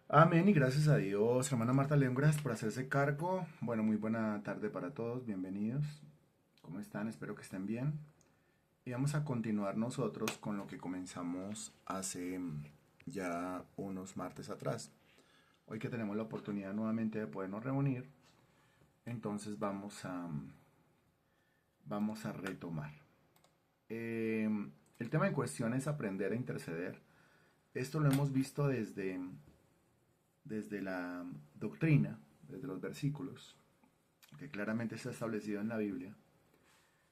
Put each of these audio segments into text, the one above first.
Amén y gracias a Dios. Hermana Marta León, gracias por hacerse cargo. Bueno, muy buena tarde para todos, bienvenidos. ¿Cómo están? Espero que estén bien. Y vamos a continuar nosotros con lo que comenzamos hace ya unos martes atrás. Hoy que tenemos la oportunidad nuevamente de podernos reunir, entonces vamos a retomar. Eh, el tema en cuestión es aprender a interceder. Esto lo hemos visto desde la doctrina, desde los versículos, que claramente está establecido en la Biblia,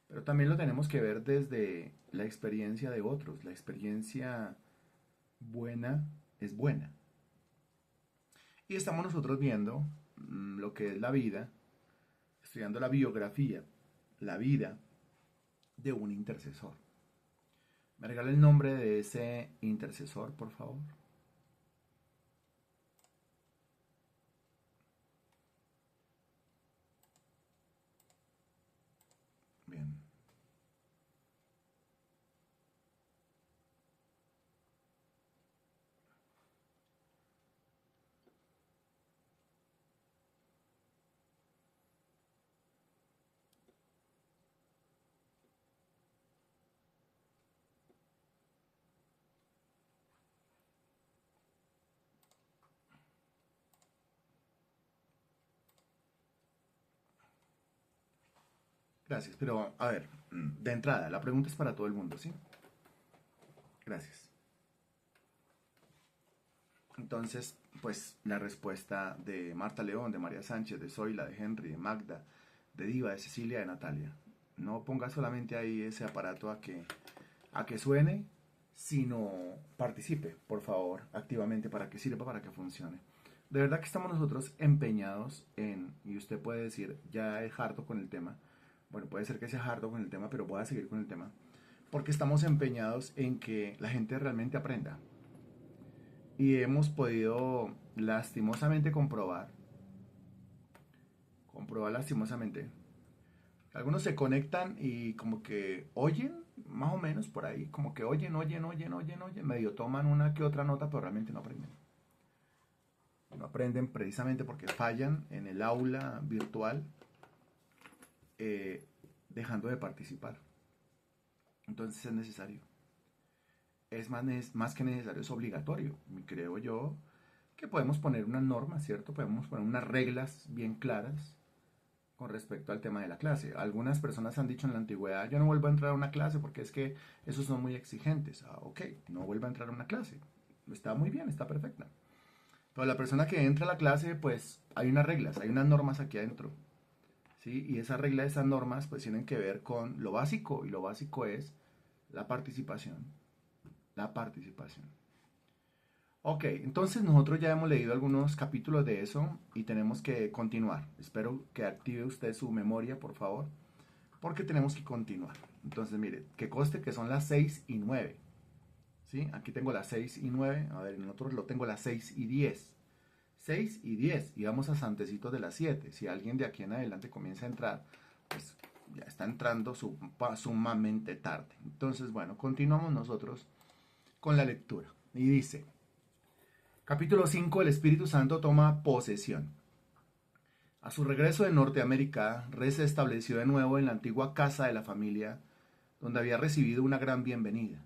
pero también lo tenemos que ver desde la experiencia de otros. La experiencia buena es buena. Y estamos nosotros viendo lo que es la vida, estudiando la biografía, la vida de un intercesor. ¿Me regala el nombre de ese intercesor, por favor? Bien. Gracias, pero a ver, de entrada, la pregunta es para todo el mundo, ¿sí? Gracias. Entonces, pues la respuesta de Marta León, de María Sánchez, de Zoila, de Henry, de Magda, de Diva, de Cecilia, de Natalia. No ponga solamente ahí ese aparato a que suene, sino participe, por favor, activamente para que sirva, para que funcione. De verdad que estamos nosotros empeñados y usted puede decir, ya es harto con el tema. Bueno, puede ser que sea harto con el tema, pero voy a seguir con el tema. Porque estamos empeñados en que la gente realmente aprenda. Y hemos podido lastimosamente comprobar lastimosamente. Algunos se conectan y como que oyen, más o menos por ahí, como que oyen, medio toman una que otra nota, pero realmente no aprenden. No aprenden precisamente porque fallan en el aula virtual, eh, dejando de participar. Entonces es necesario. Más que necesario, es obligatorio. Y creo yo que podemos poner unas normas, ¿cierto? Podemos poner unas reglas bien claras con respecto al tema de la clase. Algunas personas han dicho en la antigüedad, yo no vuelvo a entrar a una clase porque es que esos son muy exigentes. Ah, ok, no vuelva a entrar a una clase. Está muy bien, está perfecta. Pero la persona que entra a la clase, pues hay unas reglas, hay unas normas aquí adentro. ¿Sí? Y esas reglas, esas normas, pues tienen que ver con lo básico. Y lo básico es la participación. La participación. Ok, entonces nosotros ya hemos leído algunos capítulos de eso y tenemos que continuar. Espero que active usted su memoria, por favor, porque tenemos que continuar. Entonces, mire, que conste que son las 6 y 9. ¿Sí? Aquí tengo las 6 y 9. A ver, en otros lo tengo las 6 y 10. 6 y 10. Y vamos a Santecitos de las 7. Si alguien de aquí en adelante comienza a entrar, pues ya está entrando sumamente tarde. Entonces, bueno, continuamos nosotros con la lectura. Y dice, capítulo 5, el Espíritu Santo toma posesión. A su regreso de Norteamérica, Re se estableció de nuevo en la antigua casa de la familia, donde había recibido una gran bienvenida.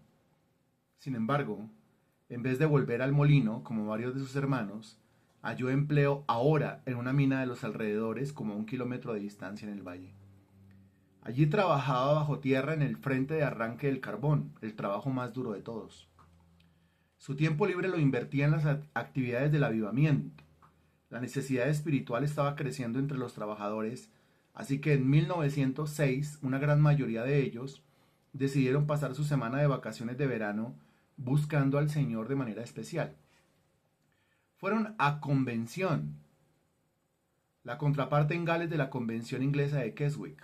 Sin embargo, en vez de volver al molino, como varios de sus hermanos, halló empleo ahora en una mina de los alrededores, como a 1 kilómetro de distancia en el valle. Allí trabajaba bajo tierra en el frente de arranque del carbón, el trabajo más duro de todos. Su tiempo libre lo invertía en las actividades del avivamiento. La necesidad espiritual estaba creciendo entre los trabajadores, así que en 1906 una gran mayoría de ellos decidieron pasar su semana de vacaciones de verano buscando al Señor de manera especial. Fueron a convención, la contraparte en Gales de la convención inglesa de Keswick.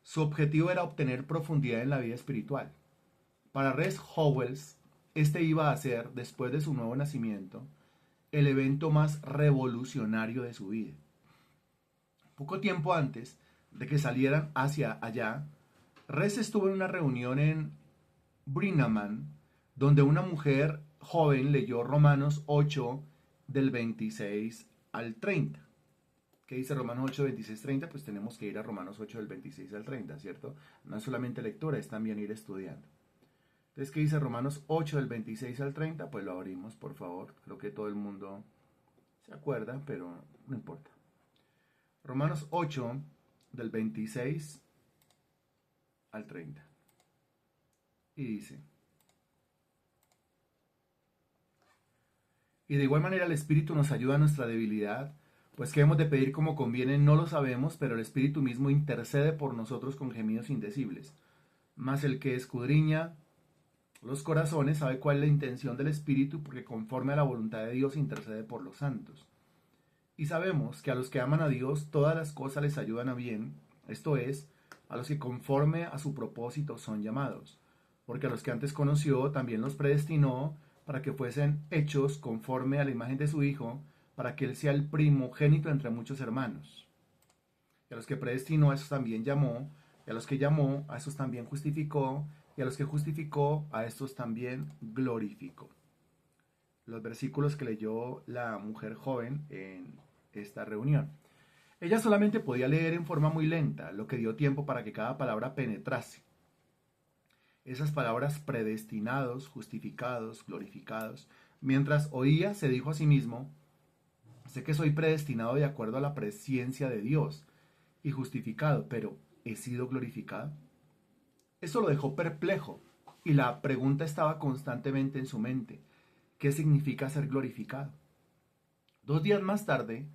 Su objetivo era obtener profundidad en la vida espiritual. Para Rees Howells, este iba a ser, después de su nuevo nacimiento, el evento más revolucionario de su vida. Poco tiempo antes de que salieran hacia allá, Rees estuvo en una reunión en Brinnaman, donde una mujer joven leyó Romanos 8, del 26 al 30. ¿Qué dice Romanos 8, 26, 30? Pues tenemos que ir a Romanos 8 del 26 al 30, ¿cierto? No es solamente lectura, es también ir estudiando. Entonces, ¿qué dice Romanos 8 del 26 al 30? Pues lo abrimos, por favor. Creo que todo el mundo se acuerda, pero no importa. Romanos 8 del 26 al 30. Y dice: y de igual manera el Espíritu nos ayuda a nuestra debilidad, pues que hemos de pedir como conviene no lo sabemos, pero el Espíritu mismo intercede por nosotros con gemidos indecibles. Mas el que escudriña los corazones sabe cuál es la intención del Espíritu, porque conforme a la voluntad de Dios intercede por los santos. Y sabemos que a los que aman a Dios todas las cosas les ayudan a bien, esto es, a los que conforme a su propósito son llamados, porque a los que antes conoció también los predestinó para que fuesen hechos conforme a la imagen de su Hijo, para que Él sea el primogénito entre muchos hermanos. Y a los que predestinó, a esos también llamó, y a los que llamó, a esos también justificó, y a los que justificó, a estos también glorificó. Los versículos que leyó la mujer joven en esta reunión. Ella solamente podía leer en forma muy lenta, lo que dio tiempo para que cada palabra penetrase. Esas palabras predestinados, justificados, glorificados. Mientras oía, se dijo a sí mismo: sé que soy predestinado de acuerdo a la presciencia de Dios y justificado, pero ¿he sido glorificado? Eso lo dejó perplejo y la pregunta estaba constantemente en su mente: ¿qué significa ser glorificado? 2 días más tarde,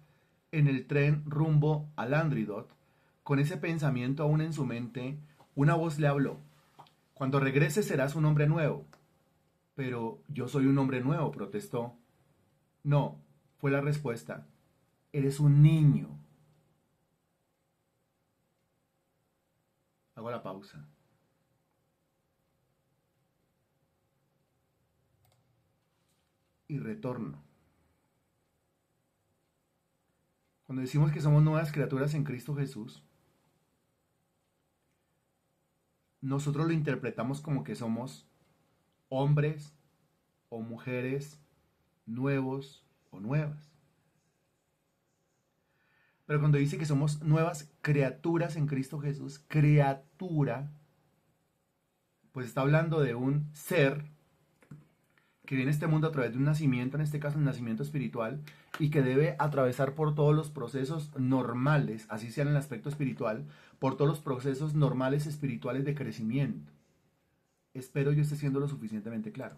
en el tren rumbo a Landridot, con ese pensamiento aún en su mente, una voz le habló: cuando regreses serás un hombre nuevo. Pero yo soy un hombre nuevo, protestó. No, fue la respuesta. Eres un niño. Hago la pausa. Y retorno. Cuando decimos que somos nuevas criaturas en Cristo Jesús, nosotros lo interpretamos como que somos hombres o mujeres nuevos o nuevas. Pero cuando dice que somos nuevas criaturas en Cristo Jesús, criatura, pues está hablando de un ser que viene a este mundo a través de un nacimiento, en este caso un nacimiento espiritual, y que debe atravesar por todos los procesos normales, así sea en el aspecto espiritual, por todos los procesos normales espirituales de crecimiento. Espero yo esté siendo lo suficientemente claro.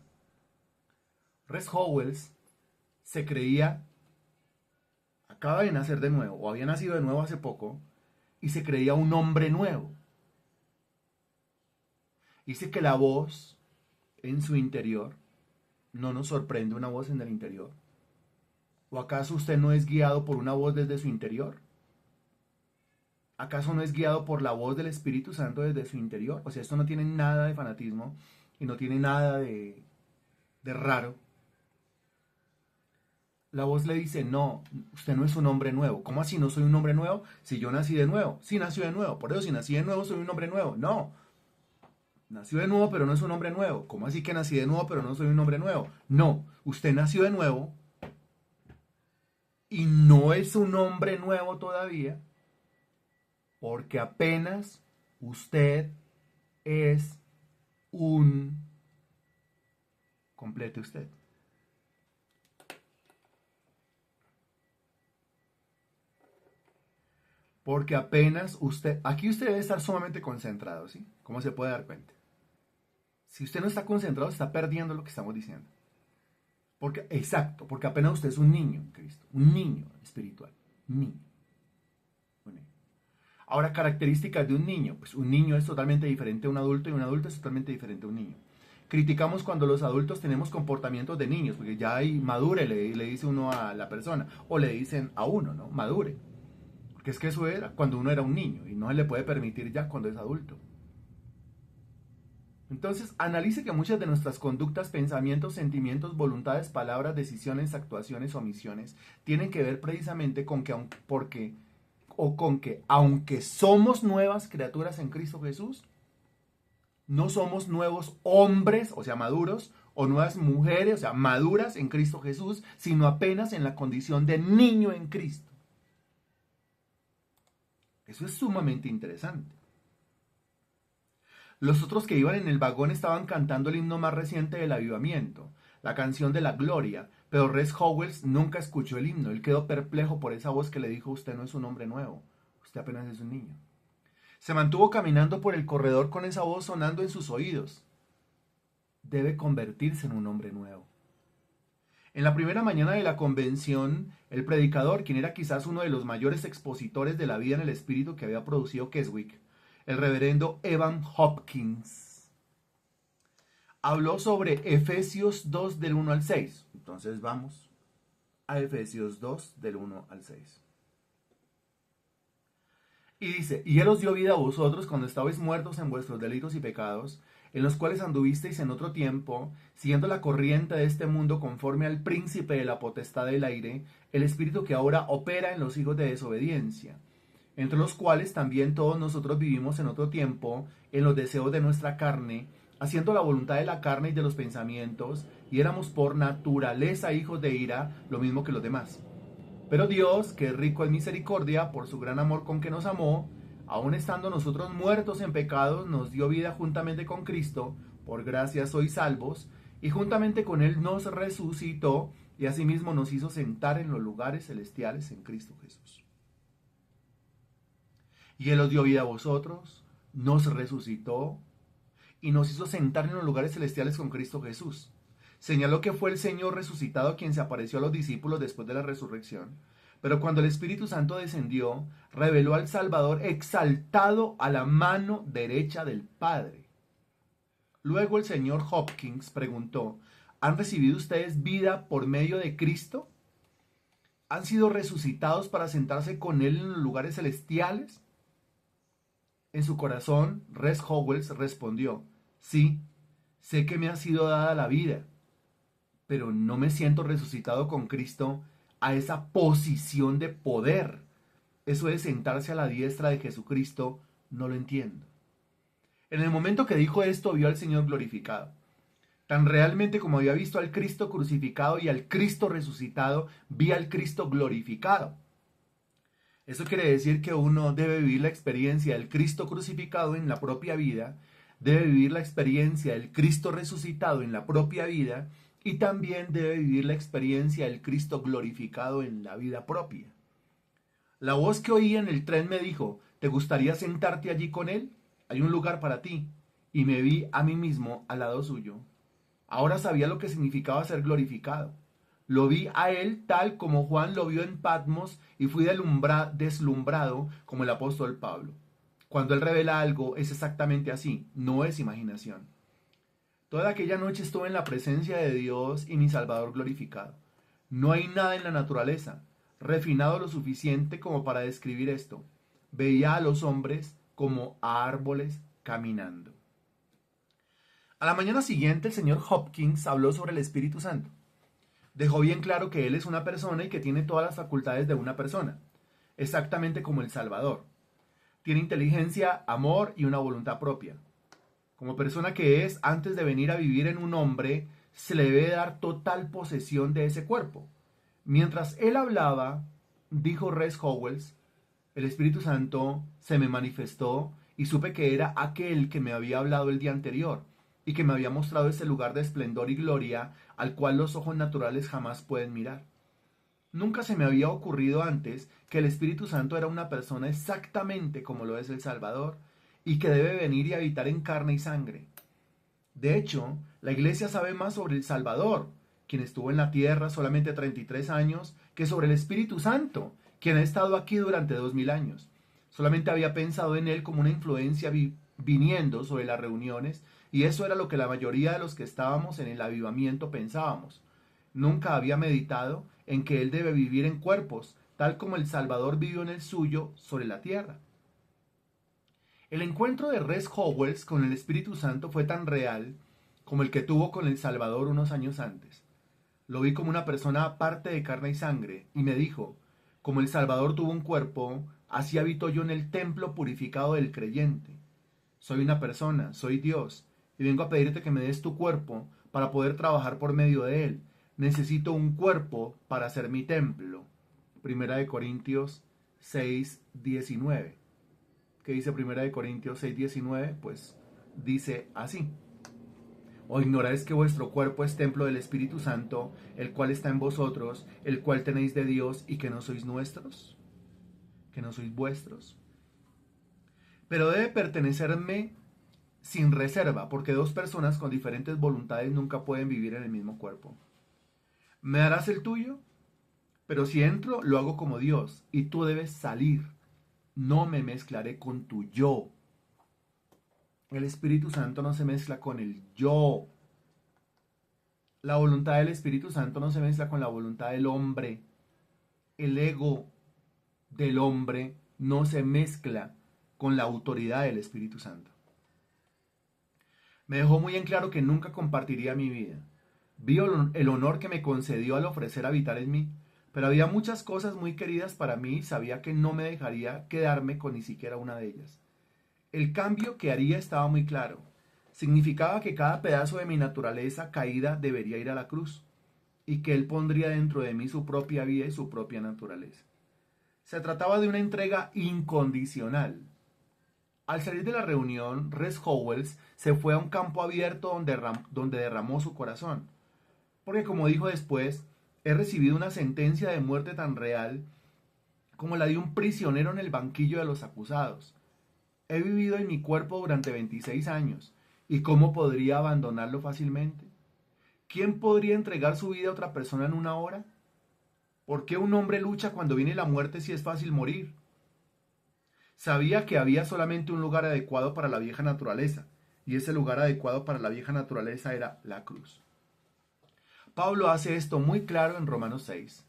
Res Howells se creía, acaba de nacer de nuevo, o había nacido de nuevo hace poco, y se creía un hombre nuevo. Dice que la voz en su interior, ¿no nos sorprende una voz en el interior? ¿O acaso usted no es guiado por una voz desde su interior? ¿Acaso no es guiado por la voz del Espíritu Santo desde su interior? O sea, esto no tiene nada de fanatismo y no tiene nada de raro. La voz le dice: no, usted no es un hombre nuevo. ¿Cómo así no soy un hombre nuevo? Si yo nací de nuevo. Sí, nació de nuevo. Por eso, si nací de nuevo, soy un hombre nuevo. No. Nació de nuevo, pero no es un hombre nuevo. ¿Cómo así que nací de nuevo, pero no soy un hombre nuevo? No. Usted nació de nuevo y no es un hombre nuevo todavía, porque apenas usted es un... Complete usted. Porque apenas usted... Aquí usted debe estar sumamente concentrado, ¿sí? ¿Cómo se puede dar cuenta? Si usted no está concentrado, está perdiendo lo que estamos diciendo. Porque, exacto, porque apenas usted es un niño en Cristo, un niño espiritual, un niño. Ahora, características de un niño. Pues un niño es totalmente diferente a un adulto y un adulto es totalmente diferente a un niño. Criticamos cuando los adultos tenemos comportamientos de niños, porque ya hay madure, le dice uno a la persona, o le dicen a uno, ¿no? Madure. Porque es que eso era cuando uno era un niño y no se le puede permitir ya cuando es adulto. Entonces, analice que muchas de nuestras conductas, pensamientos, sentimientos, voluntades, palabras, decisiones, actuaciones, omisiones, tienen que ver precisamente con que, aunque somos nuevas criaturas en Cristo Jesús, no somos nuevos hombres, o sea, maduros, o nuevas mujeres, o sea, maduras en Cristo Jesús, sino apenas en la condición de niño en Cristo. Eso es sumamente interesante. Los otros que iban en el vagón estaban cantando el himno más reciente del avivamiento, la canción de la gloria, pero Res Howells nunca escuchó el himno. Él quedó perplejo por esa voz que le dijo: usted no es un hombre nuevo, usted apenas es un niño. Se mantuvo caminando por el corredor con esa voz sonando en sus oídos. Debe convertirse en un hombre nuevo. En la primera mañana de la convención, el predicador, quien era quizás uno de los mayores expositores de la vida en el espíritu que había producido Keswick, el reverendo Evan Hopkins, habló sobre Efesios 2 del 1 al 6. Entonces vamos a Efesios 2 del 1 al 6. Y dice: y Él os dio vida a vosotros cuando estabais muertos en vuestros delitos y pecados, en los cuales anduvisteis en otro tiempo, siguiendo la corriente de este mundo conforme al príncipe de la potestad del aire, el espíritu que ahora opera en los hijos de desobediencia, entre los cuales también todos nosotros vivimos en otro tiempo, en los deseos de nuestra carne, haciendo la voluntad de la carne y de los pensamientos, y éramos por naturaleza hijos de ira, lo mismo que los demás. Pero Dios, que es rico en misericordia, por su gran amor con que nos amó, aun estando nosotros muertos en pecados, nos dio vida juntamente con Cristo, por gracia sois salvos, y juntamente con Él nos resucitó, y asimismo nos hizo sentar en los lugares celestiales en Cristo Jesús. Y Él os dio vida a vosotros, nos resucitó, y nos hizo sentar en los lugares celestiales con Cristo Jesús. Señaló que fue el Señor resucitado quien se apareció a los discípulos después de la resurrección. Pero cuando el Espíritu Santo descendió, reveló al Salvador exaltado a la mano derecha del Padre. Luego el señor Hopkins preguntó: ¿han recibido ustedes vida por medio de Cristo? ¿Han sido resucitados para sentarse con Él en los lugares celestiales? En su corazón, Res Howells respondió: sí, sé que me ha sido dada la vida, pero no me siento resucitado con Cristo a esa posición de poder. Eso de sentarse a la diestra de Jesucristo, no lo entiendo. En el momento que dijo esto, vio al Señor glorificado. Tan realmente como había visto al Cristo crucificado y al Cristo resucitado, vi al Cristo glorificado. Eso quiere decir que uno debe vivir la experiencia del Cristo crucificado en la propia vida, debe vivir la experiencia del Cristo resucitado en la propia vida, y también debe vivir la experiencia del Cristo glorificado en la vida propia. La voz que oí en el tren me dijo: ¿te gustaría sentarte allí con Él? Hay un lugar para ti. Y me vi a mí mismo al lado suyo. Ahora sabía lo que significaba ser glorificado. Lo vi a Él tal como Juan lo vio en Patmos, y fui deslumbrado como el apóstol Pablo. Cuando Él revela algo, es exactamente así, no es imaginación. Toda aquella noche estuve en la presencia de Dios y mi Salvador glorificado. No hay nada en la naturaleza refinado lo suficiente como para describir esto. Veía a los hombres como a árboles caminando. A la mañana siguiente, el señor Hopkins habló sobre el Espíritu Santo. Dejó bien claro que Él es una persona y que tiene todas las facultades de una persona, exactamente como el Salvador. Tiene inteligencia, amor y una voluntad propia. Como persona que es, antes de venir a vivir en un hombre, se le debe dar total posesión de ese cuerpo. Mientras él hablaba, dijo Res Howells, el Espíritu Santo se me manifestó y supe que era aquel que me había hablado el día anterior y que me había mostrado ese lugar de esplendor y gloria al cual los ojos naturales jamás pueden mirar. Nunca se me había ocurrido antes que el Espíritu Santo era una persona exactamente como lo es el Salvador, y que debe venir y habitar en carne y sangre. De hecho, la Iglesia sabe más sobre el Salvador, quien estuvo en la tierra solamente 33 años, que sobre el Espíritu Santo, quien ha estado aquí durante 2000 años. Solamente había pensado en él como una influencia viniendo sobre las reuniones, y eso era lo que la mayoría de los que estábamos en el avivamiento pensábamos. Nunca había meditado en que él debe vivir en cuerpos, tal como el Salvador vivió en el suyo sobre la tierra. El encuentro de Res Howells con el Espíritu Santo fue tan real como el que tuvo con el Salvador unos años antes. Lo vi como una persona aparte de carne y sangre, y me dijo: como el Salvador tuvo un cuerpo, así habito yo en el templo purificado del creyente. Soy una persona, soy Dios, y vengo a pedirte que me des tu cuerpo, para poder trabajar por medio de él. Necesito un cuerpo para ser mi templo. Primera de Corintios 6:19. ¿Qué dice Primera de Corintios 6:19? Pues dice así: ¿O ignoráis que vuestro cuerpo es templo del Espíritu Santo, el cual está en vosotros, el cual tenéis de Dios, y que no sois nuestros? ¿Que no sois vuestros? Pero debe pertenecerme sin reserva, porque dos personas con diferentes voluntades nunca pueden vivir en el mismo cuerpo. ¿Me darás el tuyo? Pero si entro, lo hago como Dios, y tú debes salir. No me mezclaré con tu yo. El Espíritu Santo no se mezcla con el yo. La voluntad del Espíritu Santo no se mezcla con la voluntad del hombre. El ego del hombre no se mezcla con la autoridad del Espíritu Santo. Me dejó muy en claro que nunca compartiría mi vida. Vi el honor que me concedió al ofrecer habitar en mí, pero había muchas cosas muy queridas para mí y sabía que no me dejaría quedarme con ni siquiera una de ellas. El cambio que haría estaba muy claro. Significaba que cada pedazo de mi naturaleza caída debería ir a la cruz y que Él pondría dentro de mí su propia vida y su propia naturaleza. Se trataba de una entrega incondicional. Al salir de la reunión, Res Howells se fue a un campo abierto donde derramó su corazón. Porque como dijo después, he recibido una sentencia de muerte tan real como la de un prisionero en el banquillo de los acusados. He vivido en mi cuerpo durante 26 años, ¿y cómo podría abandonarlo fácilmente? ¿Quién podría entregar su vida a otra persona en una hora? ¿Por qué un hombre lucha cuando viene la muerte si es fácil morir? Sabía que había solamente un lugar adecuado para la vieja naturaleza, y ese lugar adecuado para la vieja naturaleza era la cruz. Pablo hace esto muy claro en Romanos 6.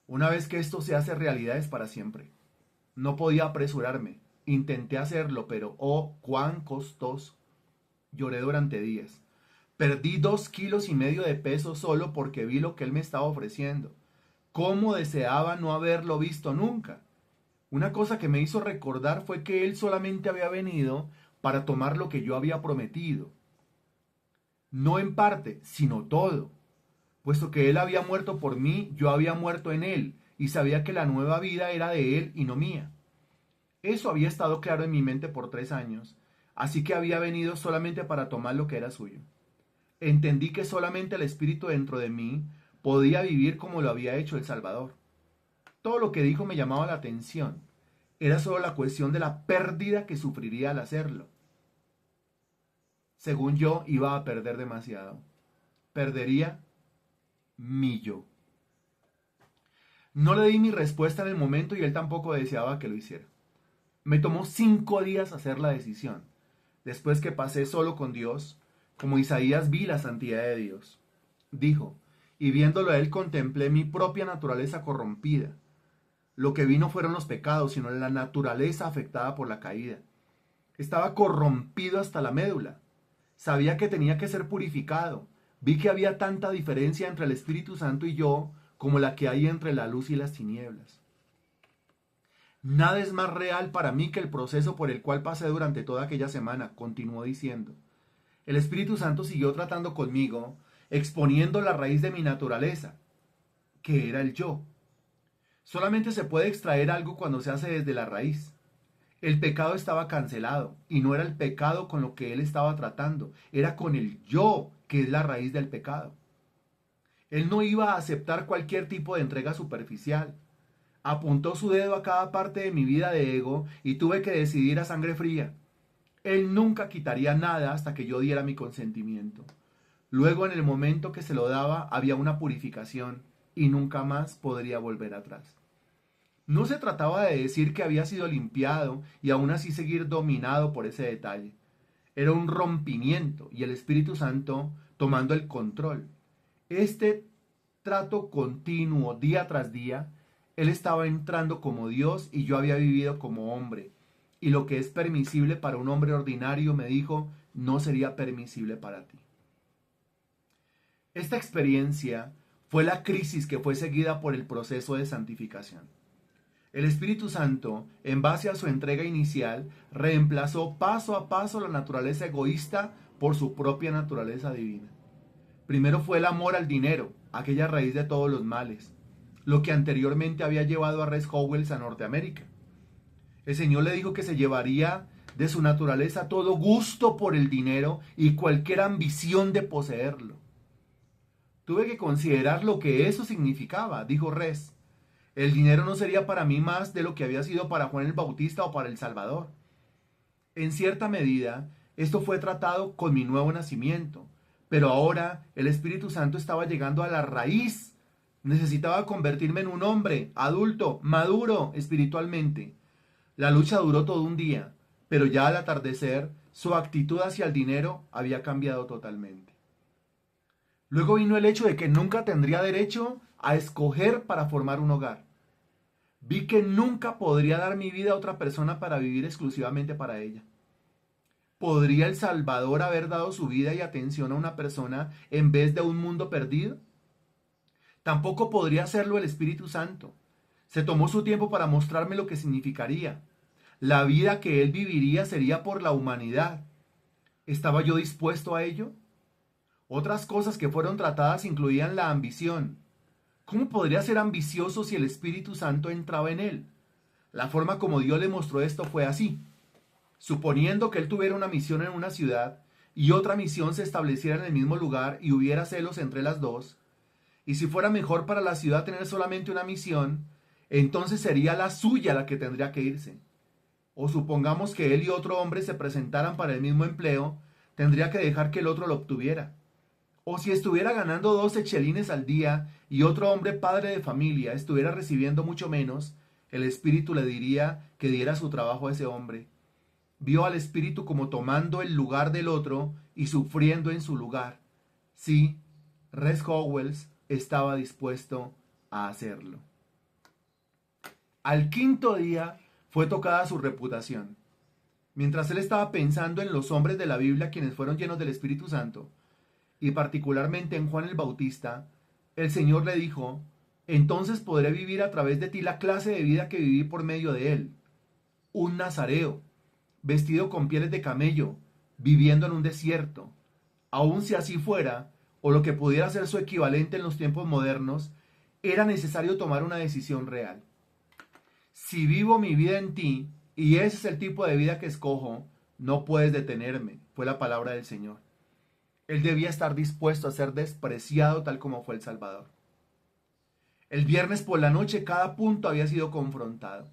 Una vez que esto se hace realidad es para siempre. No podía apresurarme. Intenté hacerlo, pero oh, cuán costoso. Lloré durante días. Perdí 2,5 kilos de peso solo porque vi lo que él me estaba ofreciendo. Cómo deseaba no haberlo visto nunca. Una cosa que me hizo recordar fue que él solamente había venido para tomar lo que yo había prometido. No en parte, sino todo. Puesto que él había muerto por mí, yo había muerto en él, y sabía que la nueva vida era de él y no mía. Eso había estado claro en mi mente por 3 años, así que había venido solamente para tomar lo que era suyo. Entendí que solamente el Espíritu dentro de mí podía vivir como lo había hecho el Salvador. Todo lo que dijo me llamaba la atención. Era solo la cuestión de la pérdida que sufriría al hacerlo. Según yo, iba a perder demasiado. Perdería mi yo. No le di mi respuesta en el momento y él tampoco deseaba que lo hiciera. Me tomó 5 días hacer la decisión. Después que pasé solo con Dios, como Isaías vi la santidad de Dios. Dijo, y viéndolo a él contemplé mi propia naturaleza corrompida. Lo que vi no fueron los pecados, sino la naturaleza afectada por la caída. Estaba corrompido hasta la médula. Sabía que tenía que ser purificado. Vi que había tanta diferencia entre el Espíritu Santo y yo como la que hay entre la luz y las tinieblas. Nada es más real para mí que el proceso por el cual pasé durante toda aquella semana, continuó diciendo. El Espíritu Santo siguió tratando conmigo, exponiendo la raíz de mi naturaleza, que era el yo. Solamente se puede extraer algo cuando se hace desde la raíz. El pecado estaba cancelado, y no era el pecado con lo que él estaba tratando, era con el yo, que es la raíz del pecado. Él no iba a aceptar cualquier tipo de entrega superficial. Apuntó su dedo a cada parte de mi vida de ego y tuve que decidir a sangre fría. Él nunca quitaría nada hasta que yo diera mi consentimiento. Luego, en el momento que se lo daba, había una purificación y nunca más podría volver atrás. No se trataba de decir que había sido limpiado y aún así seguir dominado por ese detalle. Era un rompimiento y el Espíritu Santo tomando el control. Este trato continuo día tras día, él estaba entrando como Dios y yo había vivido como hombre. Y lo que es permisible para un hombre ordinario, me dijo, no sería permisible para ti. Esta experiencia fue la crisis que fue seguida por el proceso de santificación. El Espíritu Santo, en base a su entrega inicial, reemplazó paso a paso la naturaleza egoísta por su propia naturaleza divina. Primero fue el amor al dinero, aquella raíz de todos los males, lo que anteriormente había llevado a Res Howells a Norteamérica. El Señor le dijo que se llevaría de su naturaleza todo gusto por el dinero y cualquier ambición de poseerlo. Tuve que considerar lo que eso significaba, dijo Res. El dinero no sería para mí más de lo que había sido para Juan el Bautista o para el Salvador. En cierta medida, esto fue tratado con mi nuevo nacimiento, pero ahora el Espíritu Santo estaba llegando a la raíz. Necesitaba convertirme en un hombre adulto, maduro espiritualmente. La lucha duró todo un día, pero ya al atardecer, su actitud hacia el dinero había cambiado totalmente. Luego vino el hecho de que nunca tendría derecho a escoger para formar un hogar. Vi que nunca podría dar mi vida a otra persona para vivir exclusivamente para ella. ¿Podría el Salvador haber dado su vida y atención a una persona en vez de un mundo perdido? Tampoco podría hacerlo el Espíritu Santo. Se tomó su tiempo para mostrarme lo que significaría. La vida que él viviría sería por la humanidad. ¿Estaba yo dispuesto a ello? Otras cosas que fueron tratadas incluían la ambición. ¿Cómo podría ser ambicioso si el Espíritu Santo entraba en él? La forma como Dios le mostró esto fue así. Suponiendo que él tuviera una misión en una ciudad y otra misión se estableciera en el mismo lugar y hubiera celos entre las dos, y si fuera mejor para la ciudad tener solamente una misión, entonces sería la suya la que tendría que irse. O supongamos que él y otro hombre se presentaran para el mismo empleo, tendría que dejar que el otro lo obtuviera. O si estuviera ganando 12 chelines al día y otro hombre padre de familia estuviera recibiendo mucho menos, el Espíritu le diría que diera su trabajo a ese hombre. Vio al Espíritu como tomando el lugar del otro y sufriendo en su lugar. Sí, Res Howells estaba dispuesto a hacerlo. Al quinto día fue tocada su reputación. Mientras él estaba pensando en los hombres de la Biblia quienes fueron llenos del Espíritu Santo, y particularmente en Juan el Bautista, el Señor le dijo: entonces podré vivir a través de ti la clase de vida que viví por medio de él. Un nazareo, vestido con pieles de camello, viviendo en un desierto. Aun si así fuera, o lo que pudiera ser su equivalente en los tiempos modernos, era necesario tomar una decisión real. Si vivo mi vida en ti, y ese es el tipo de vida que escojo, no puedes detenerme, fue la palabra del Señor. Él debía estar dispuesto a ser despreciado tal como fue el Salvador. El viernes por la noche cada punto había sido confrontado.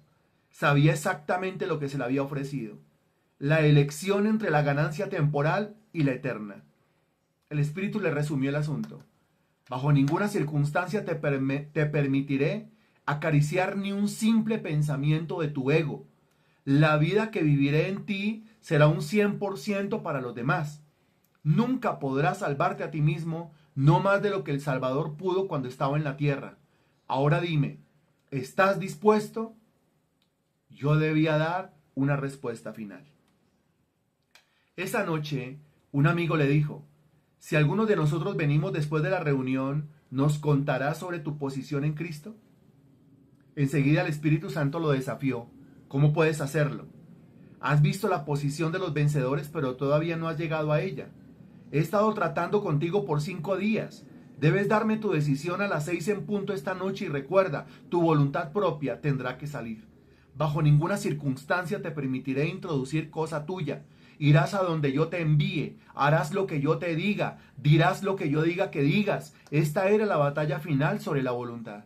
Sabía exactamente lo que se le había ofrecido. La elección entre la ganancia temporal y la eterna. El Espíritu le resumió el asunto. Bajo ninguna circunstancia te permitiré acariciar ni un simple pensamiento de tu ego. La vida que viviré en ti será un 100% para los demás. Nunca podrás salvarte a ti mismo, no más de lo que el Salvador pudo cuando estaba en la tierra. Ahora dime, ¿estás dispuesto? Yo debía dar una respuesta final. Esa noche, un amigo le dijo: si algunos de nosotros venimos después de la reunión, ¿nos contarás sobre tu posición en Cristo? Enseguida el Espíritu Santo lo desafió. ¿Cómo puedes hacerlo? Has visto la posición de los vencedores, pero todavía no has llegado a ella. He estado tratando contigo por 5 días. Debes darme tu decisión a las 6 en punto esta noche y recuerda, tu voluntad propia tendrá que salir. Bajo ninguna circunstancia te permitiré introducir cosa tuya. Irás a donde yo te envíe, harás lo que yo te diga, dirás lo que yo diga que digas. Esta era la batalla final sobre la voluntad.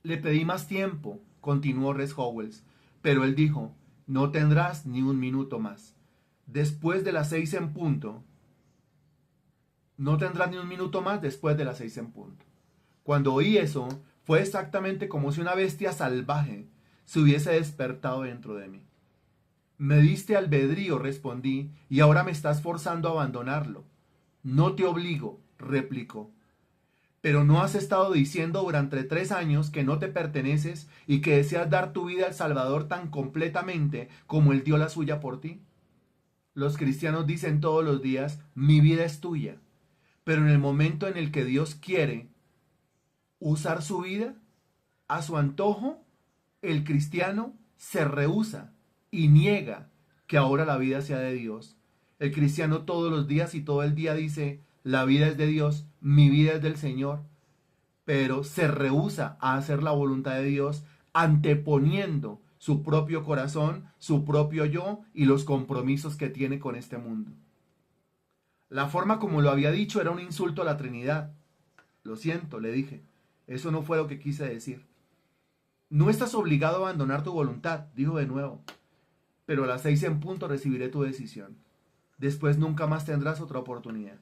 Le pedí más tiempo, continuó Res Howells, pero él dijo: no tendrás ni un minuto más. Después de las 6 en punto, no tendrás ni un minuto más después de las 6 en punto. Cuando oí eso, fue exactamente como si una bestia salvaje se hubiese despertado dentro de mí. Me diste albedrío, respondí, y ahora me estás forzando a abandonarlo. No te obligo, replicó. Pero ¿no has estado diciendo durante 3 años que no te perteneces y que deseas dar tu vida al Salvador tan completamente como Él dio la suya por ti? Los cristianos dicen todos los días: mi vida es tuya. Pero en el momento en el que Dios quiere usar su vida a su antojo, el cristiano se rehúsa y niega que ahora la vida sea de Dios. El cristiano todos los días y todo el día dice: la vida es de Dios, mi vida es del Señor, pero se rehúsa a hacer la voluntad de Dios anteponiendo su propio corazón, su propio yo y los compromisos que tiene con este mundo. La forma como lo había dicho era un insulto a la Trinidad. Lo siento, le dije, eso no fue lo que quise decir. No estás obligado a abandonar tu voluntad, dijo de nuevo, pero a las 6 en punto recibiré tu decisión. Después nunca más tendrás otra oportunidad.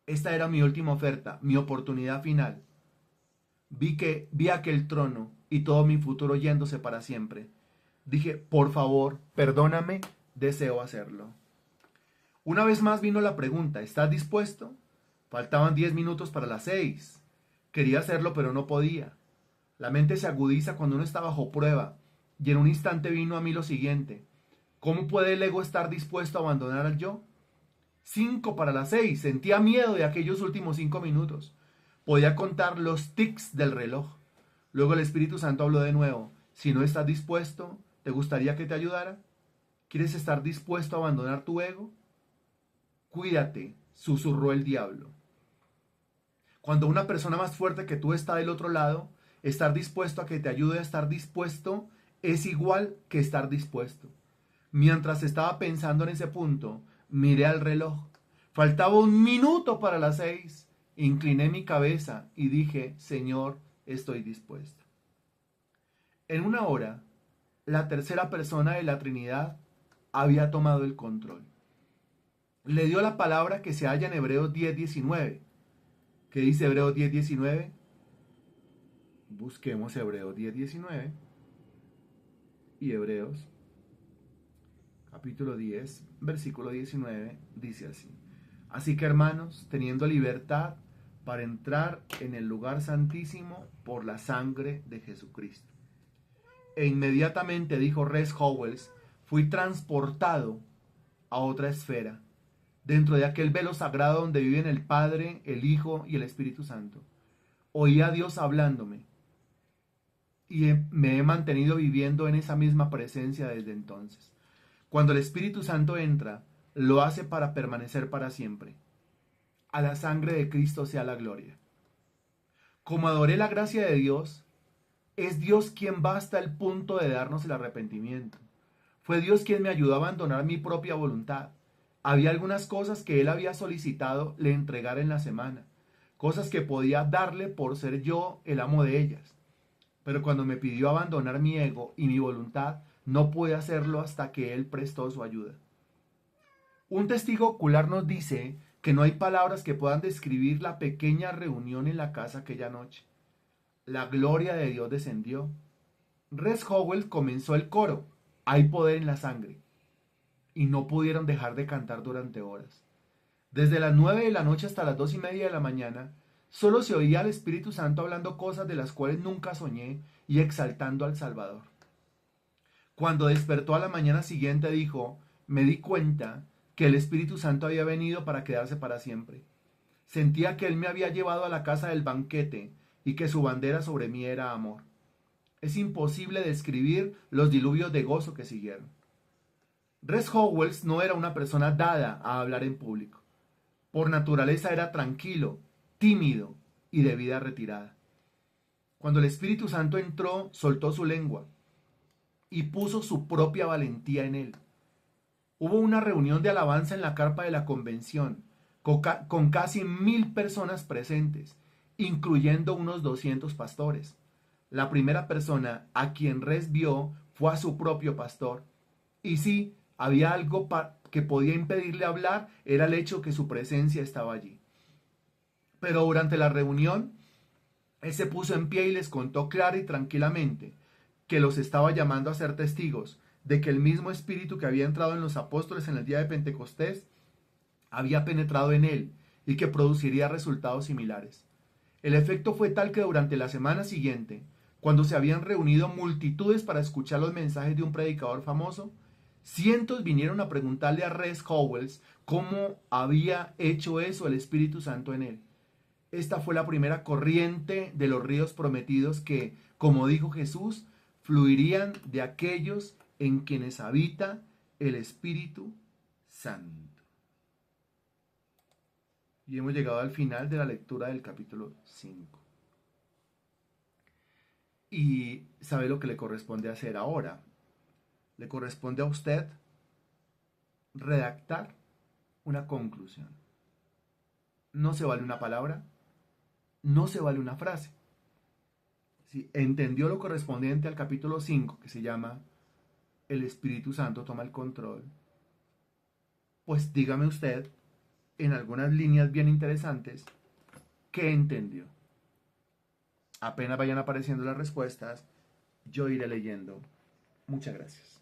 Esta era mi última oferta, mi oportunidad final. Vi aquel trono y todo mi futuro yéndose para siempre. Dije, por favor, perdóname, deseo hacerlo. Una vez más vino la pregunta, ¿estás dispuesto? Faltaban 10 minutos para las 6. Quería hacerlo, pero no podía. La mente se agudiza cuando uno está bajo prueba, y en un instante vino a mí lo siguiente. ¿Cómo puede el ego estar dispuesto a abandonar al yo? 5 para las 6. Sentía miedo de aquellos últimos 5 minutos. Podía contar los tics del reloj. Luego el Espíritu Santo habló de nuevo. Si no estás dispuesto, ¿te gustaría que te ayudara? ¿Quieres estar dispuesto a abandonar tu ego? Cuídate, susurró el diablo. Cuando una persona más fuerte que tú está del otro lado, estar dispuesto a que te ayude a estar dispuesto es igual que estar dispuesto. Mientras estaba pensando en ese punto, miré al reloj. Faltaba 1 minuto para las 6. Incliné mi cabeza y dije, Señor, estoy dispuesto. En una hora, la tercera persona de la Trinidad había tomado el control. Le dio la palabra que se halla en Hebreos 10:19. ¿Qué dice Hebreos 10:19? Busquemos Hebreos 10:19 y Hebreos capítulo 10, versículo 19, dice así. Así que hermanos, teniendo libertad para entrar en el lugar santísimo por la sangre de Jesucristo. E inmediatamente, dijo Res Howells, fui transportado a otra esfera, dentro de aquel velo sagrado donde viven el Padre, el Hijo y el Espíritu Santo. Oí a Dios hablándome y me he mantenido viviendo en esa misma presencia desde entonces. Cuando el Espíritu Santo entra, lo hace para permanecer para siempre. A la sangre de Cristo sea la gloria. Como adoré la gracia de Dios, es Dios quien va hasta el punto de darnos el arrepentimiento. Fue Dios quien me ayudó a abandonar mi propia voluntad. Había algunas cosas que Él había solicitado le entregara en la semana, cosas que podía darle por ser yo el amo de ellas. Pero cuando me pidió abandonar mi ego y mi voluntad, no pude hacerlo hasta que Él prestó su ayuda. Un testigo ocular nos dice que no hay palabras que puedan describir la pequeña reunión en la casa aquella noche. La gloria de Dios descendió. Res Howell comenzó el coro, hay poder en la sangre, y no pudieron dejar de cantar durante horas. Desde las 9 de la noche hasta las 2:30 de la mañana, solo se oía al Espíritu Santo hablando cosas de las cuales nunca soñé y exaltando al Salvador. Cuando despertó a la mañana siguiente dijo, me di cuenta que el Espíritu Santo había venido para quedarse para siempre. Sentía que Él me había llevado a la casa del banquete y que su bandera sobre mí era amor. Es imposible describir los diluvios de gozo que siguieron. Res Howells no era una persona dada a hablar en público. Por naturaleza era tranquilo, tímido y de vida retirada. Cuando el Espíritu Santo entró, soltó su lengua y puso su propia valentía en él. Hubo una reunión de alabanza en la carpa de la convención, con casi 1000 personas presentes, incluyendo unos 200 pastores. La primera persona a quien Res vio fue a su propio pastor. Y sí, había algo que podía impedirle hablar, era el hecho que su presencia estaba allí. Pero durante la reunión, él se puso en pie y les contó clara y tranquilamente que los estaba llamando a ser testigos de que el mismo espíritu que había entrado en los apóstoles en el día de Pentecostés había penetrado en él y que produciría resultados similares. El efecto fue tal que durante la semana siguiente, cuando se habían reunido multitudes para escuchar los mensajes de un predicador famoso, cientos vinieron a preguntarle a Res Howells cómo había hecho eso el Espíritu Santo en él. Esta fue la primera corriente de los ríos prometidos que, como dijo Jesús, fluirían de aquellos en quienes habita el Espíritu Santo. y hemos llegado al final de la lectura del capítulo 5. Y sabe lo que le corresponde hacer ahora. Le corresponde a usted redactar una conclusión. No se vale una palabra, no se vale una frase. Si entendió lo correspondiente al capítulo 5, que se llama El Espíritu Santo toma el control, pues dígame usted, en algunas líneas bien interesantes, qué entendió. Apenas vayan apareciendo las respuestas, yo iré leyendo. Muchas gracias.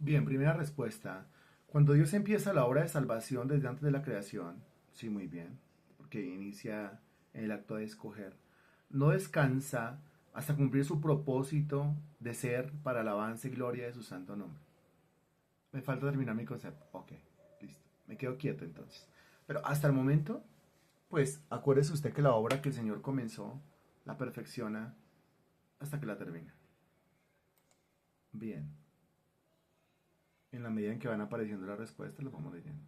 Bien, primera respuesta. Cuando Dios empieza la obra de salvación desde antes de la creación, sí, muy bien, porque inicia en el acto de escoger, no descansa hasta cumplir su propósito de ser para alabanza y gloria de su santo nombre. Me falta terminar mi concepto. Ok, listo. Me quedo quieto entonces. Pero hasta el momento, Pues acuérdese usted que la obra que el Señor comenzó la perfecciona hasta que la termina. Bien, en la medida en que van apareciendo las respuestas, las vamos leyendo.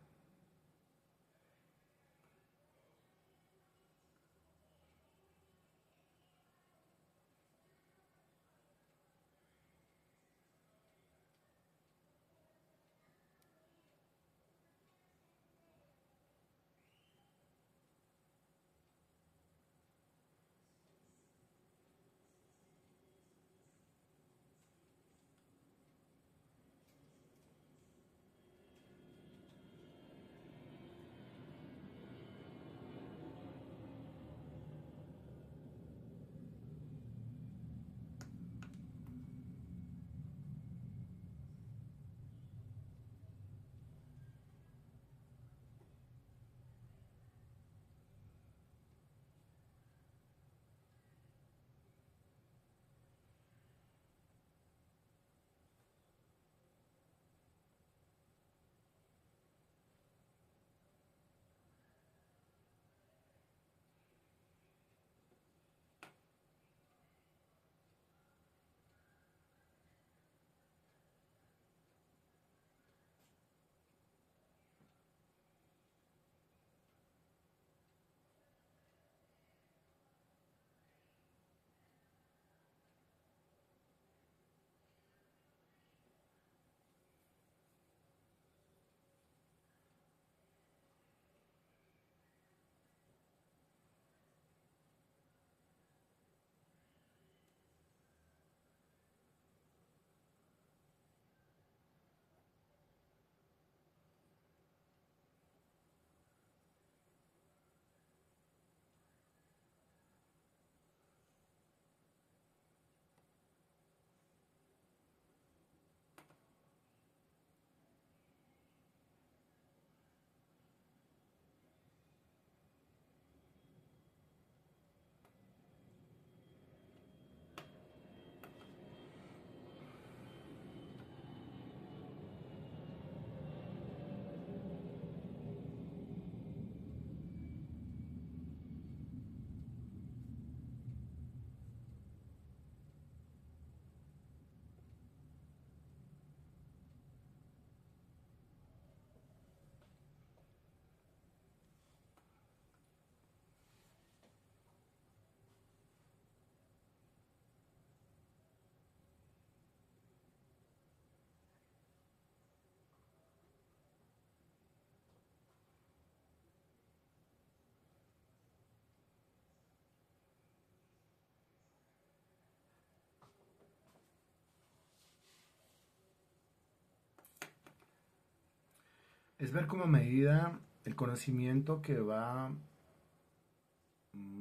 Es ver como a medida el conocimiento que va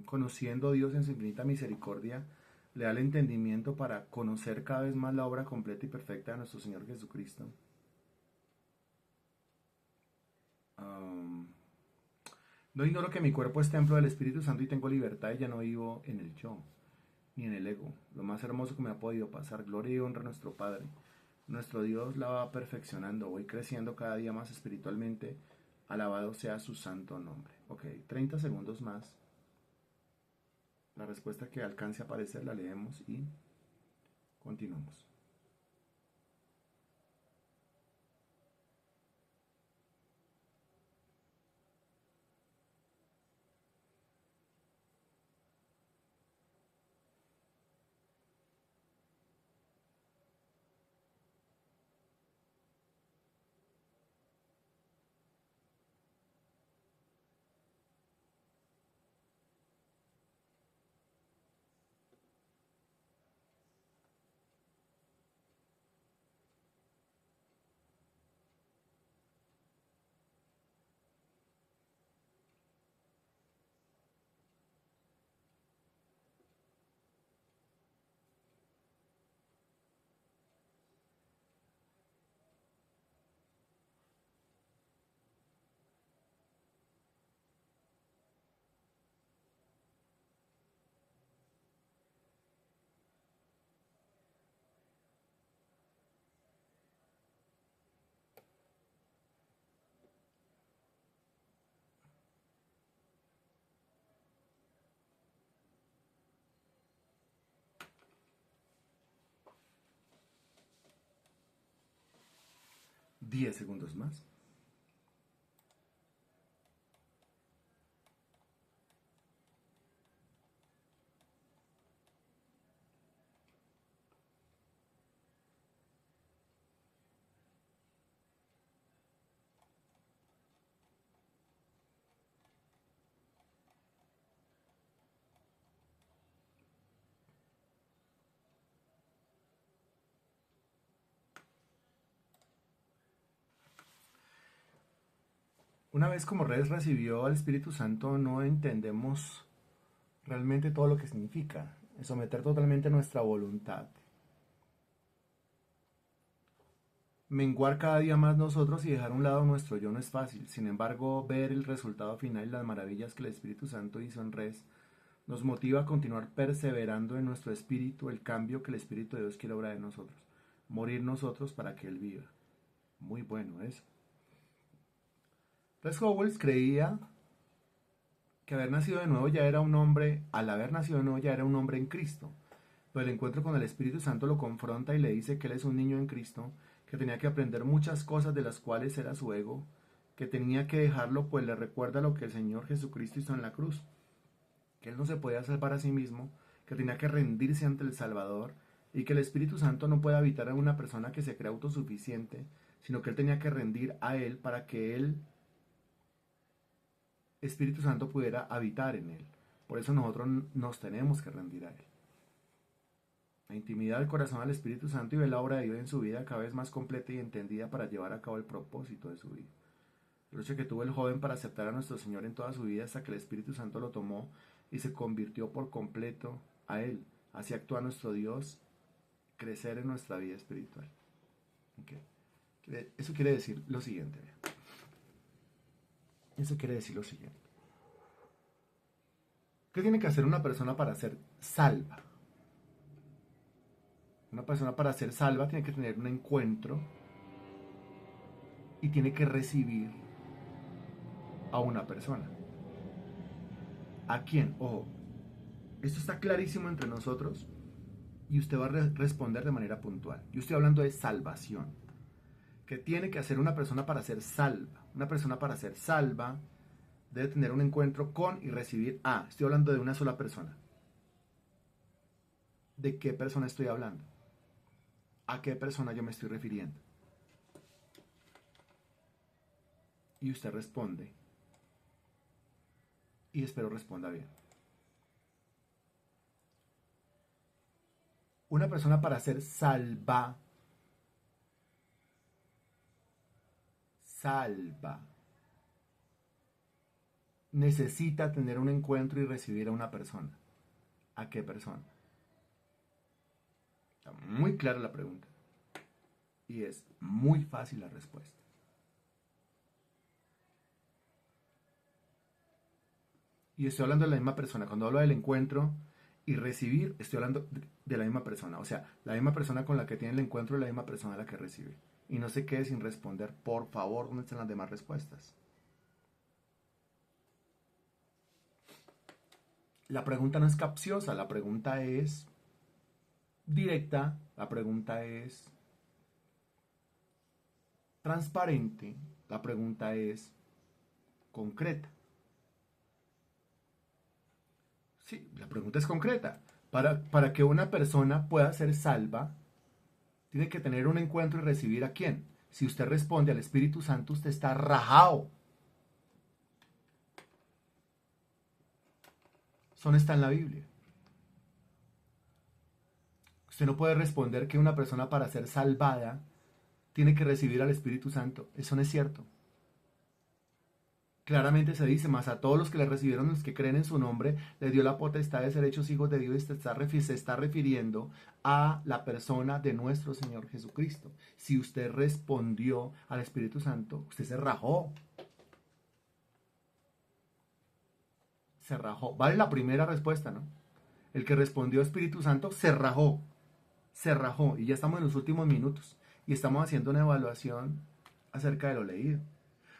conociendo a Dios en su infinita misericordia, le da el entendimiento para conocer cada vez más la obra completa y perfecta de nuestro Señor Jesucristo. Um, no ignoro que mi cuerpo es templo del Espíritu Santo y tengo libertad y ya no vivo en el yo, ni en el ego. Lo más hermoso que me ha podido pasar. Gloria y honra a nuestro Padre. Nuestro Dios la va perfeccionando. Voy creciendo cada día más espiritualmente. Alabado sea su santo nombre. Ok, 30 segundos más. La respuesta que alcance a aparecer la leemos y continuamos. 10 segundos más. Una vez como Reyes recibió al Espíritu Santo, no entendemos realmente todo lo que significa. Someter totalmente nuestra voluntad. Menguar cada día más nosotros y dejar a un lado nuestro yo no es fácil. Sin embargo, ver el resultado final y las maravillas que el Espíritu Santo hizo en Res nos motiva a continuar perseverando en nuestro espíritu el cambio que el Espíritu de Dios quiere obrar en nosotros. Morir nosotros para que Él viva. Muy bueno eso. Res Howells creía que haber nacido de nuevo ya era un hombre, al haber nacido de nuevo ya era un hombre en Cristo. Pero el encuentro con el Espíritu Santo lo confronta y le dice que él es un niño en Cristo, que tenía que aprender muchas cosas de las cuales era su ego, que tenía que dejarlo pues le recuerda lo que el Señor Jesucristo hizo en la cruz, que él no se podía salvar a sí mismo, que tenía que rendirse ante el Salvador y que el Espíritu Santo no puede habitar en una persona que se cree autosuficiente, sino que él tenía que rendir a él para que él Espíritu Santo pudiera habitar en él. Por eso nosotros nos tenemos que rendir a él. La intimidad del corazón al Espíritu Santo y ver la obra de Dios en su vida cada vez más completa y entendida para llevar a cabo el propósito de su vida. La lucha que tuvo el joven para aceptar a nuestro Señor en toda su vida hasta que el Espíritu Santo lo tomó y se convirtió por completo a él. Así actúa nuestro Dios, crecer en nuestra vida espiritual. Okay. Eso quiere decir lo siguiente. Eso quiere decir lo siguiente. ¿Qué tiene que hacer una persona para ser salva? Una persona para ser salva tiene que tener un encuentro y tiene que recibir a una persona. ¿A quién? Ojo, esto está clarísimo entre nosotros y usted va a responder de manera puntual. Yo estoy hablando de salvación. ¿Qué tiene que hacer una persona para ser salva? Una persona para ser salva debe tener un encuentro con y recibir a. Estoy hablando de una sola persona. ¿De qué persona estoy hablando? ¿A qué persona yo me estoy refiriendo? Y usted responde. Y espero responda bien. Una persona para ser salva necesita tener un encuentro y recibir a una persona. ¿A qué persona? Está muy clara la pregunta. Y es muy fácil la respuesta. Y estoy hablando de la misma persona. Cuando hablo del encuentro y recibir, estoy hablando de la misma persona. O sea, la misma persona con la que tiene el encuentro es la misma persona a la que recibe. Y no se quede sin responder, por favor, ¿dónde están las demás respuestas? La pregunta no es capciosa, la pregunta es directa, la pregunta es transparente, la pregunta es concreta. Sí, la pregunta es concreta. Para que una persona pueda ser salva, tiene que tener un encuentro y recibir a quién. Si usted responde al Espíritu Santo, usted está rajado. Eso no está en la Biblia. Usted no puede responder que una persona para ser salvada tiene que recibir al Espíritu Santo. Eso no es cierto. Claramente se dice, más a todos los que le recibieron, los que creen en su nombre, le dio la potestad de ser hechos hijos de Dios y se está refiriendo a la persona de nuestro Señor Jesucristo. Si usted respondió al Espíritu Santo, usted se rajó. Se rajó. Vale la primera respuesta, ¿no? El que respondió Espíritu Santo se rajó. Se rajó. Y ya estamos en los últimos minutos. Y estamos haciendo una evaluación acerca de lo leído.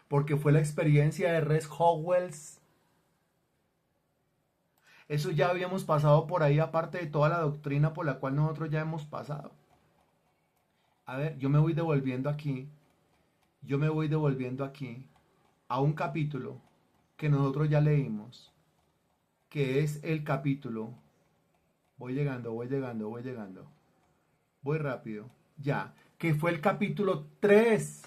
Porque fue la experiencia de Res Howells. Eso ya habíamos pasado por ahí, aparte de toda la doctrina por la cual nosotros ya hemos pasado. A ver, yo me voy devolviendo aquí yo me voy devolviendo aquí a un capítulo que nosotros ya leímos, que es el capítulo, voy rápido, ya, que fue el capítulo 3.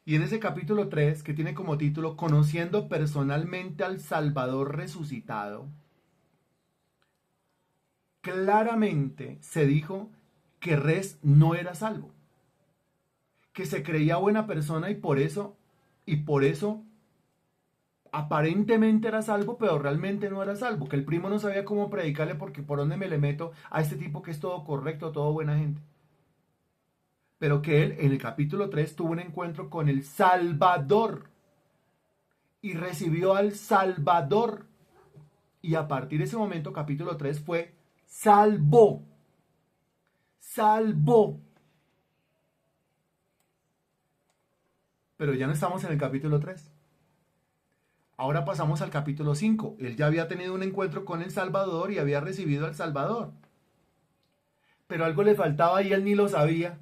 Y en ese capítulo 3, que tiene como título Conociendo personalmente al Salvador resucitado, claramente se dijo que Res no era salvo, que se creía buena persona y por eso aparentemente era salvo, pero realmente no era salvo, que el primo no sabía cómo predicarle porque por dónde me le meto a este tipo que es todo correcto, todo buena gente. Pero que él en el capítulo 3 tuvo un encuentro con el Salvador y recibió al Salvador. Y a partir de ese momento, capítulo 3 fue salvo. Salvo. Pero ya no estamos en el capítulo 3. Ahora pasamos al capítulo 5. Él ya había tenido un encuentro con el Salvador y había recibido al Salvador. Pero algo le faltaba y él ni lo sabía.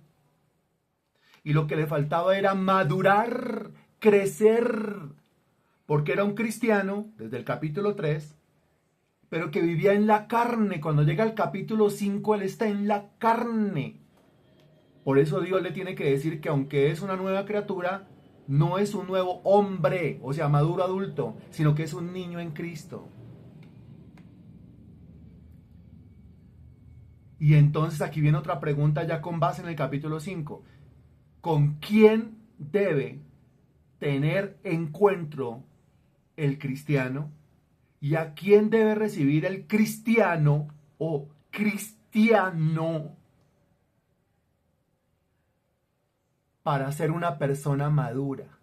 Y lo que le faltaba era madurar, crecer. Porque era un cristiano, desde el capítulo 3, pero que vivía en la carne. Cuando llega al capítulo 5, él está en la carne. Por eso Dios le tiene que decir que aunque es una nueva criatura, no es un nuevo hombre, o sea, maduro adulto, sino que es un niño en Cristo. Y entonces aquí viene otra pregunta ya con base en el capítulo 5. ¿Con quién debe tener encuentro el cristiano? ¿Y a quién debe recibir el cristiano o cristiano para ser una persona madura?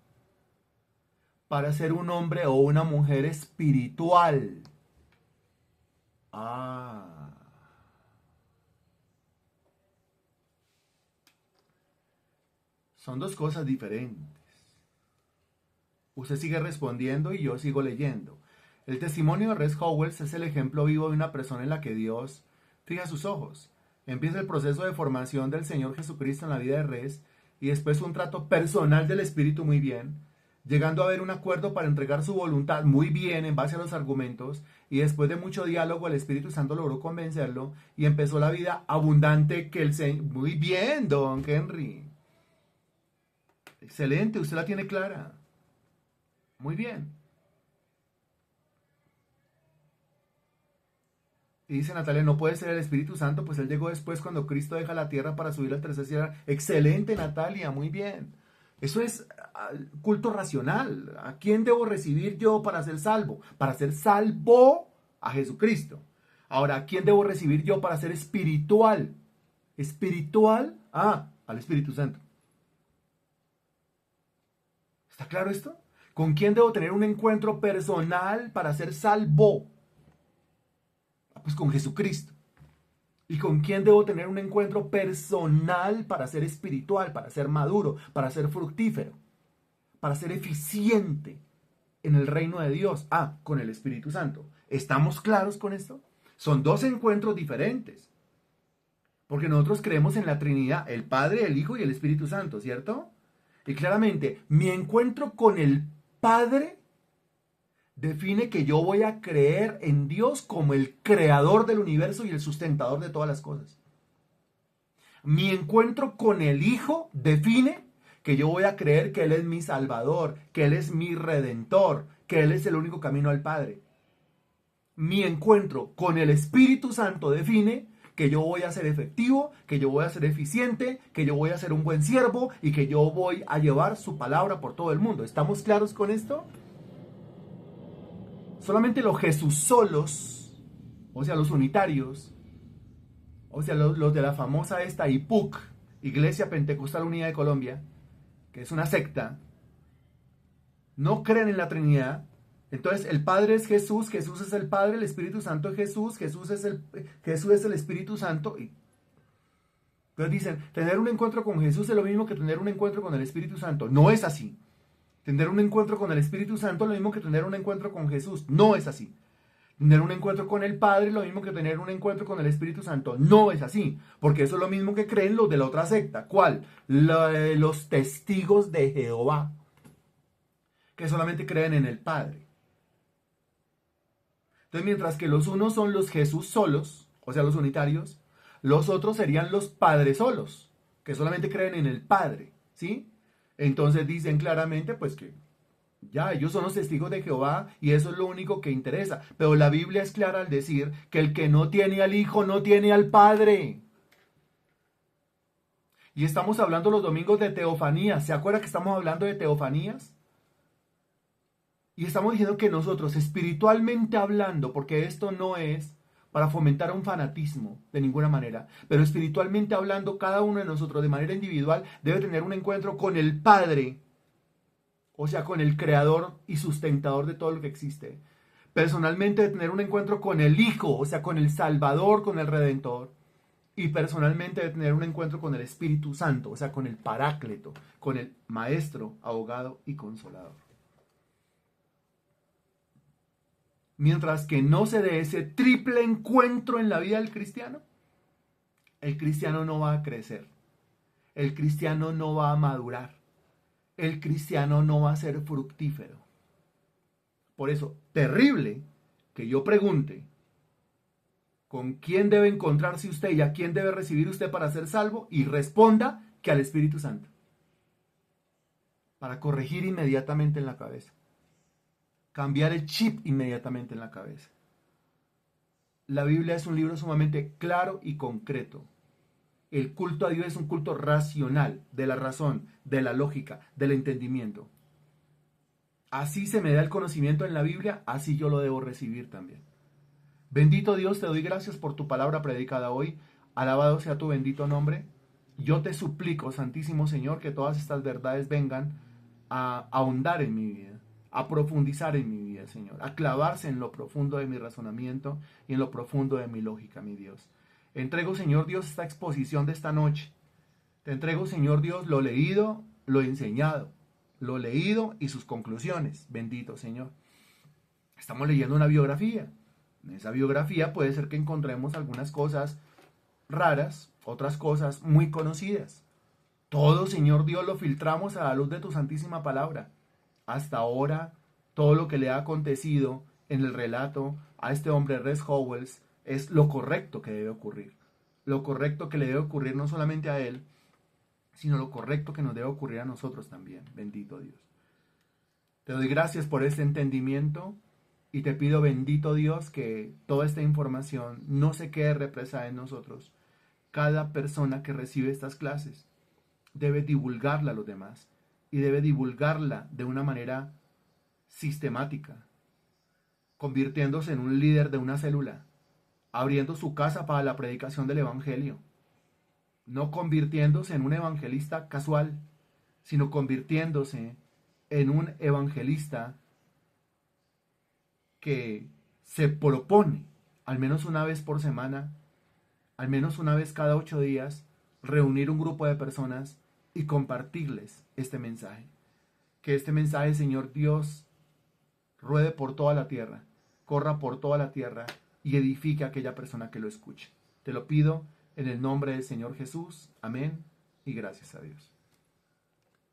Para ser un hombre o una mujer espiritual. Son dos cosas diferentes. Usted sigue respondiendo y yo sigo leyendo. El testimonio de Res Howells es el ejemplo vivo de una persona en la que Dios fija sus ojos. Empieza el proceso de formación del Señor Jesucristo en la vida de Res y después un trato personal del Espíritu muy bien, llegando a haber un acuerdo para entregar su voluntad muy bien en base a los argumentos, y después de mucho diálogo el Espíritu Santo logró convencerlo y empezó la vida abundante que el Señor... Muy bien, don Henry. Excelente, usted la tiene clara. Muy bien. Y dice Natalia, no puede ser el Espíritu Santo, pues él llegó después cuando Cristo deja la tierra para subir al tercer cielo. Excelente, Natalia, muy bien. Eso es culto racional. ¿A quién debo recibir yo para ser salvo? Para ser salvo, a Jesucristo. Ahora, ¿a quién debo recibir yo para ser espiritual? ¿Espiritual? Al Espíritu Santo. ¿Está claro esto? ¿Con quién debo tener un encuentro personal para ser salvo? Pues con Jesucristo. ¿Y con quién debo tener un encuentro personal para ser espiritual, para ser maduro, para ser fructífero, para ser eficiente en el reino de Dios? Con el Espíritu Santo. ¿Estamos claros con esto? Son dos encuentros diferentes. Porque nosotros creemos en la Trinidad, el Padre, el Hijo y el Espíritu Santo, ¿cierto? Y claramente, mi encuentro con el Padre define que yo voy a creer en Dios como el creador del universo y el sustentador de todas las cosas. Mi encuentro con el Hijo define que yo voy a creer que Él es mi Salvador, que Él es mi Redentor, que Él es el único camino al Padre. Mi encuentro con el Espíritu Santo define que yo voy a ser efectivo, que yo voy a ser eficiente, que yo voy a ser un buen siervo y que yo voy a llevar su palabra por todo el mundo. ¿Estamos claros con esto? Solamente los Jesús solos, o sea, los unitarios, o sea, los de la famosa IPUC, Iglesia Pentecostal Unida de Colombia, que es una secta, no creen en la Trinidad. Entonces, el Padre es Jesús, Jesús es el Padre, el Espíritu Santo es Jesús, Jesús es el Espíritu Santo. Entonces dicen, tener un encuentro con Jesús es lo mismo que tener un encuentro con el Espíritu Santo. No es así. Tener un encuentro con el Espíritu Santo es lo mismo que tener un encuentro con Jesús. No es así. Tener un encuentro con el Padre es lo mismo que tener un encuentro con el Espíritu Santo. No es así, porque eso es lo mismo que creen los de la otra secta. ¿Cuál? Los testigos de Jehová, que solamente creen en el Padre. Entonces, mientras que los unos son los Jesús solos, o sea, los unitarios, los otros serían los Padres solos, que solamente creen en el Padre, ¿sí? Entonces dicen claramente, pues que ya, ellos son los testigos de Jehová y eso es lo único que interesa. Pero la Biblia es clara al decir que el que no tiene al Hijo no tiene al Padre. Y estamos hablando los domingos de teofanías. ¿Se acuerda que estamos hablando de teofanías? Y estamos diciendo que nosotros, espiritualmente hablando, porque esto no es para fomentar un fanatismo de ninguna manera, pero espiritualmente hablando, cada uno de nosotros de manera individual debe tener un encuentro con el Padre, o sea, con el creador y sustentador de todo lo que existe. Personalmente debe tener un encuentro con el Hijo, o sea, con el Salvador, con el Redentor. Y personalmente debe tener un encuentro con el Espíritu Santo, o sea, con el Paráclito, con el Maestro, Abogado y Consolador. Mientras que no se dé ese triple encuentro en la vida del cristiano, el cristiano no va a crecer, el cristiano no va a madurar, el cristiano no va a ser fructífero. Por eso, terrible que yo pregunte con quién debe encontrarse usted y a quién debe recibir usted para ser salvo y responda que al Espíritu Santo, para corregir inmediatamente en la cabeza, cambiar el chip inmediatamente en la cabeza. La Biblia es un libro sumamente claro y concreto. El culto a Dios es un culto racional, de la razón, de la lógica, del entendimiento. Así se me da el conocimiento en la Biblia, así yo lo debo recibir también. Bendito Dios, te doy gracias por tu palabra predicada hoy. Alabado sea tu bendito nombre. Yo te suplico, Santísimo Señor, que todas estas verdades vengan a ahondar en mi vida, a profundizar en mi vida, Señor, a clavarse en lo profundo de mi razonamiento y en lo profundo de mi lógica, mi Dios. Entrego, Señor Dios, esta exposición de esta noche. Te entrego, Señor Dios, lo leído, lo enseñado, lo leído y sus conclusiones. Bendito Señor. Estamos leyendo una biografía. En esa biografía puede ser que encontremos algunas cosas raras, otras cosas muy conocidas. Todo, Señor Dios, lo filtramos a la luz de tu santísima palabra. Hasta ahora, todo lo que le ha acontecido en el relato a este hombre Res Howells es lo correcto que debe ocurrir. Lo correcto que le debe ocurrir no solamente a él, sino lo correcto que nos debe ocurrir a nosotros también. Bendito Dios. Te doy gracias por este entendimiento y te pido, bendito Dios, que toda esta información no se quede represada en nosotros. Cada persona que recibe estas clases debe divulgarla a los demás y debe divulgarla de una manera sistemática, convirtiéndose en un líder de una célula, abriendo su casa para la predicación del Evangelio, no convirtiéndose en un evangelista casual, sino convirtiéndose en un evangelista que se propone, al menos una vez por semana, al menos una vez cada 8 días, reunir un grupo de personas y compartirles este mensaje. Que este mensaje, Señor Dios, ruede por toda la tierra, corra por toda la tierra y edifique a aquella persona que lo escuche. Te lo pido en el nombre del Señor Jesús. Amén y gracias a Dios.